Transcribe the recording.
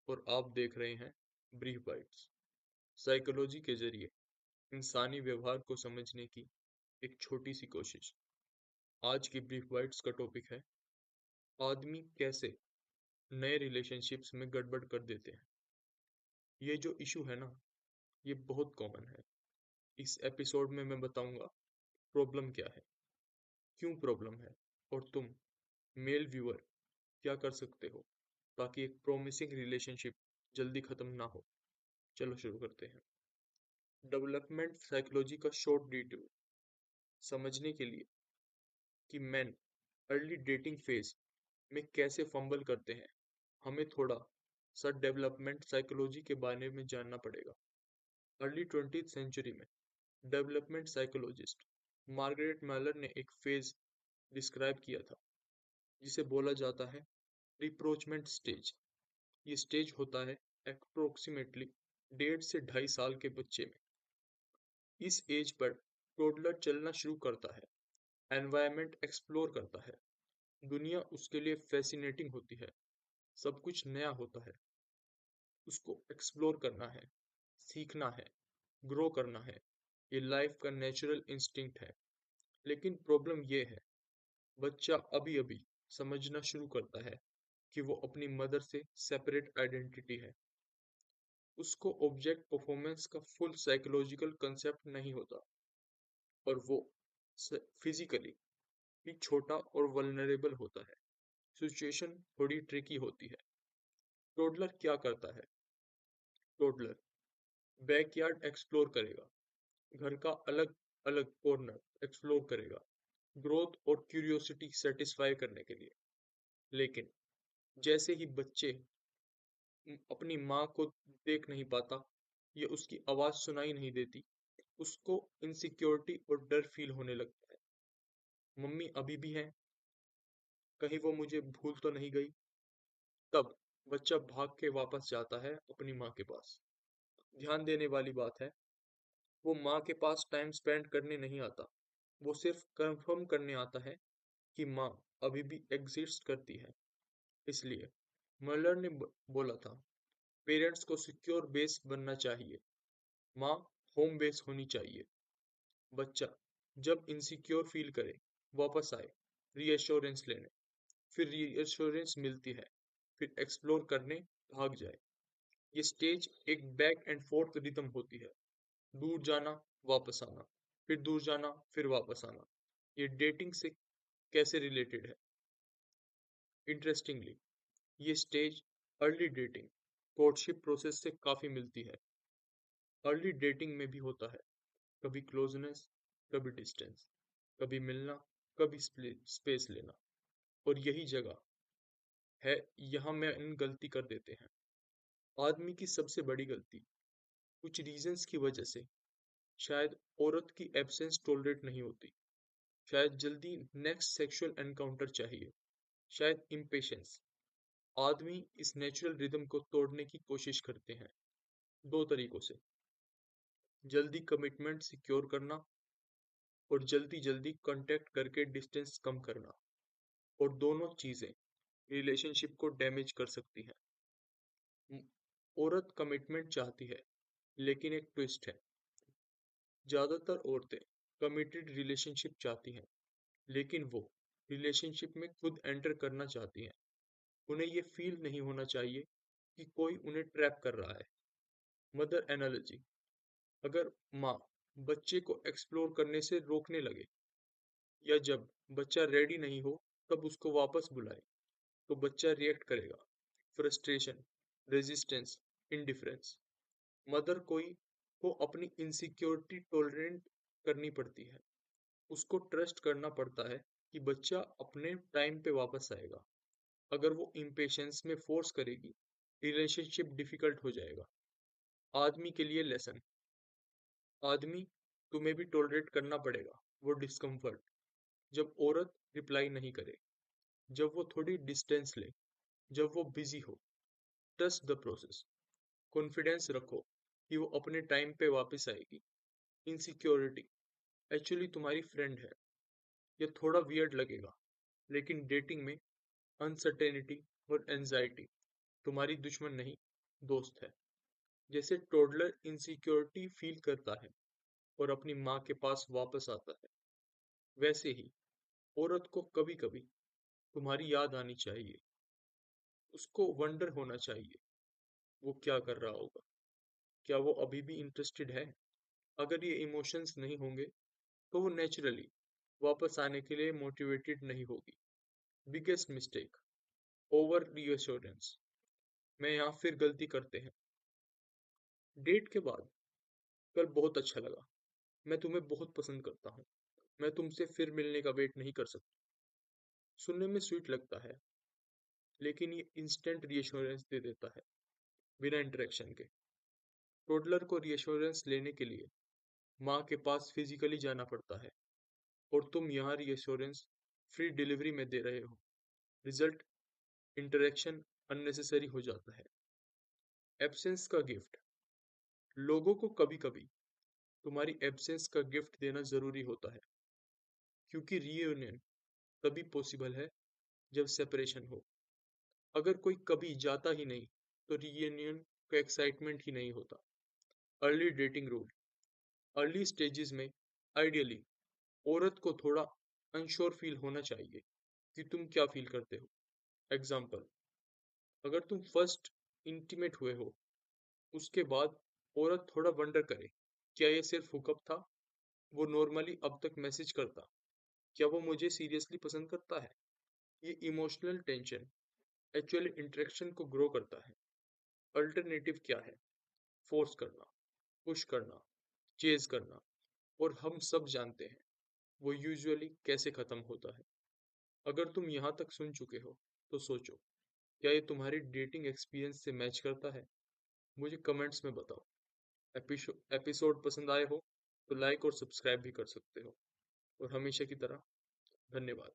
और आप देख रहे हैं ब्रीफ बाइट्स। साइकोलॉजी के जरिए इंसानी व्यवहार को समझने की एक छोटी सी कोशिश। आज की ब्रीफ बाइट्स का टॉपिक है आदमी कैसे नए रिलेशनशिप्स में गड़बड़ कर देते हैं। ये जो इशू है ना, ये बहुत कॉमन है। इस एपिसोड में मैं बताऊंगा प्रॉब्लम क्या है, क्यों प्रॉब्लम है, और तुम मेल व्यूअर क्या कर सकते हो ताकि एक प्रॉमिसिंग रिलेशनशिप जल्दी खत्म ना हो। चलो शुरू करते हैं। डेवलपमेंट साइकोलॉजी का शॉर्ट डिटेल समझने के लिए कि मैन अर्ली डेटिंग फेज में कैसे फंबल करते हैं, हमें थोड़ा सा डेवलपमेंट साइकोलॉजी के बारे में जानना पड़ेगा। अर्ली 20th सेंचुरी में डेवलपमेंट साइकोलॉजिस्ट मार्गरेट मैलर ने एक फेज डिस्क्राइब किया था जिसे बोला जाता है रिप्रोचमेंट स्टेज। ये स्टेज होता है अप्रोक्सीमेटली 1.5 से 2.5 साल के बच्चे में। इस एज पर टोडलर चलना शुरू करता है, एनवायरनमेंट एक्सप्लोर करता है, दुनिया उसके लिए फैसिनेटिंग होती है, सब कुछ नया होता है, उसको एक्सप्लोर करना है, सीखना है, ग्रो करना है। ये लाइफ का नेचुरल इंस्टिंक्ट है। लेकिन प्रॉब्लम ये है, बच्चा अभी अभी समझना शुरू करता है कि वो अपनी मदर से सेपरेट आइडेंटिटी है। उसको ऑब्जेक्ट परफॉर्मेंस का फुल साइकोलॉजिकल कंसेप्ट नहीं होता, और वो फिजिकली भी छोटा और वल्नरेबल होता है। सिचुएशन थोड़ी ट्रिकी होती है। टोडलर क्या करता है? टोडलर बैकयार्ड एक्सप्लोर करेगा, घर का अलग अलग कॉर्नर एक्सप्लोर करेगा, ग्रोथ और क्यूरियोसिटी सेटिस्फाई करने के लिए। लेकिन जैसे ही बच्चे अपनी माँ को देख नहीं पाता या उसकी आवाज सुनाई नहीं देती, उसको इनसिक्योरिटी और डर फील होने लगता है। मम्मी अभी भी है, कहीं वो मुझे भूल तो नहीं गई। तब बच्चा भाग के वापस जाता है अपनी माँ के पास। ध्यान देने वाली बात है, वो माँ के पास टाइम स्पेंड करने नहीं आता, वो सिर्फ कंफर्म करने आता है कि माँ अभी भी एग्जिस्ट करती है। इसलिए मलर ने बोला था, पेरेंट्स को सिक्योर बेस बनना चाहिए, माँ होम बेस होनी चाहिए। बच्चा जब इनसिक्योर फील करे, वापस आए रीएश्योरेंस लेने, फिर रीएश्योरेंस मिलती है, फिर एक्सप्लोर करने भाग जाए। ये स्टेज एक बैक एंड फोर्थ रिदम होती है, दूर जाना, वापस आना, फिर दूर जाना, फिर वापस आना। ये डेटिंग से कैसे रिलेटेड है? इंटरेस्टिंगली ये stage early dating courtship process से काफी मिलती है। अर्ली डेटिंग में भी होता है, कभी क्लोजनेस, कभी डिस्टेंस, कभी मिलना, कभी स्पेस लेना। और यही जगह है, यहाँ में इन गलती कर देते हैं। आदमी की सबसे बड़ी गलती, कुछ रीजंस की वजह से, शायद औरत की एब्सेंस टॉलरेट नहीं होती, शायद जल्दी नेक्स्ट सेक्सुअल एनकाउंटर चाहिए, शायद इम्पेशंस। आदमी इस नेचुरल रिदम को तोड़ने की कोशिश करते हैं दो तरीकों से, जल्दी कमिटमेंट सिक्योर करना और जल्दी जल्दी कांटेक्ट करके डिस्टेंस कम करना। और दोनों चीजें रिलेशनशिप को डैमेज कर सकती हैं। औरत कमिटमेंट चाहती है, लेकिन एक ट्विस्ट है, ज्यादातर औरतें कमिटेड रिलेशनशिप चाहती हैं, लेकिन वो रिलेशनशिप में खुद एंटर करना चाहती हैं। उन्हें ये फील नहीं होना चाहिए कि कोई उन्हें ट्रैप कर रहा है। मदर एनालॉजी, अगर माँ बच्चे को एक्सप्लोर करने से रोकने लगे, या जब बच्चा रेडी नहीं हो तब उसको वापस बुलाए, तो बच्चा रिएक्ट करेगा, फ्रस्ट्रेशन, रेजिस्टेंस, इंडिफरेंस। मदर कोई को अपनी इनसिक्योरिटी टॉलरेट करनी पड़ती है, उसको ट्रस्ट करना पड़ता है कि बच्चा अपने टाइम पे वापस आएगा। अगर वो इम्पेशंस में फोर्स करेगी, रिलेशनशिप डिफिकल्ट हो जाएगा। आदमी के लिए लेसन, आदमी तुम्हें भी टॉलरेट करना पड़ेगा वो डिस्कम्फर्ट, जब औरत रिप्लाई नहीं करे, जब वो थोड़ी डिस्टेंस ले, जब वो बिजी हो। ट्रस्ट द प्रोसेस, कॉन्फिडेंस रखो कि वो अपने टाइम पे वापस आएगी। इनसिक्योरिटी एक्चुअली तुम्हारी फ्रेंड है। ये थोड़ा वियर्ड लगेगा, लेकिन डेटिंग में अनसर्टेनिटी और एंजाइटी तुम्हारी दुश्मन नहीं, दोस्त है। जैसे टोडलर इनसिक्योरिटी फील करता है और अपनी माँ के पास वापस आता है, वैसे ही औरत को कभी कभी तुम्हारी याद आनी चाहिए। उसको वंडर होना चाहिए वो क्या कर रहा होगा, क्या वो अभी भी इंटरेस्टेड है। अगर ये इमोशंस नहीं होंगे तो वो नेचुरली वापस आने के लिए मोटिवेटेड नहीं होगी। Biggest mistake, over reassurance. मैं यहाँ फिर गलती करते हैं। डेट के बाद, कल बहुत अच्छा लगा, मैं तुम्हें बहुत पसंद करता हूँ, मैं तुमसे फिर मिलने का वेट नहीं कर सकता। सुनने में स्वीट लगता है, लेकिन ये इंस्टेंट रीअश्योरेंस दे देता है बिना इंटरेक्शन के। टोडलर को रीअश्योरेंस लेने के लिए माँ के पास फिजिकली जाना पड़ता है, और तुम यहाँ रीअश्योरेंस फ्री डिलीवरी में दे रहे हो। रिजल्ट, इंटरेक्शन अननेसेसरी हो जाता है। एब्सेंस का गिफ्ट। लोगों को कभी कभी तुम्हारी एब्सेंस का गिफ्ट देना जरूरी होता है, क्योंकि रीयूनियन तभी पॉसिबल है जब सेपरेशन हो। अगर कोई कभी जाता ही नहीं तो रीयूनियन का एक्साइटमेंट ही नहीं होता। Early dating rule. Early stages में आइडियली औरत को थोड़ा अनश्योर फील होना चाहिए कि तुम क्या फील करते हो। एग्जाम्पल, अगर तुम फर्स्ट इंटीमेट हुए हो, उसके बाद औरत थोड़ा वंडर करे, क्या ये सिर्फ हुकअप था, वो नॉर्मली अब तक मैसेज करता, क्या वो मुझे सीरियसली पसंद करता है। ये इमोशनल टेंशन एक्चुअली इंटरेक्शन को ग्रो करता है। अल्टरनेटिव क्या है? फोर्स करना, पुश करना, चेज करना, और हम सब जानते हैं वो यूजुअली कैसे खत्म होता है। अगर तुम यहाँ तक सुन चुके हो तो सोचो, क्या ये तुम्हारी डेटिंग एक्सपीरियंस से मैच करता है? मुझे कमेंट्स में बताओ। एपिसोड पसंद आए हो तो लाइक और सब्सक्राइब भी कर सकते हो। और हमेशा की तरह, धन्यवाद।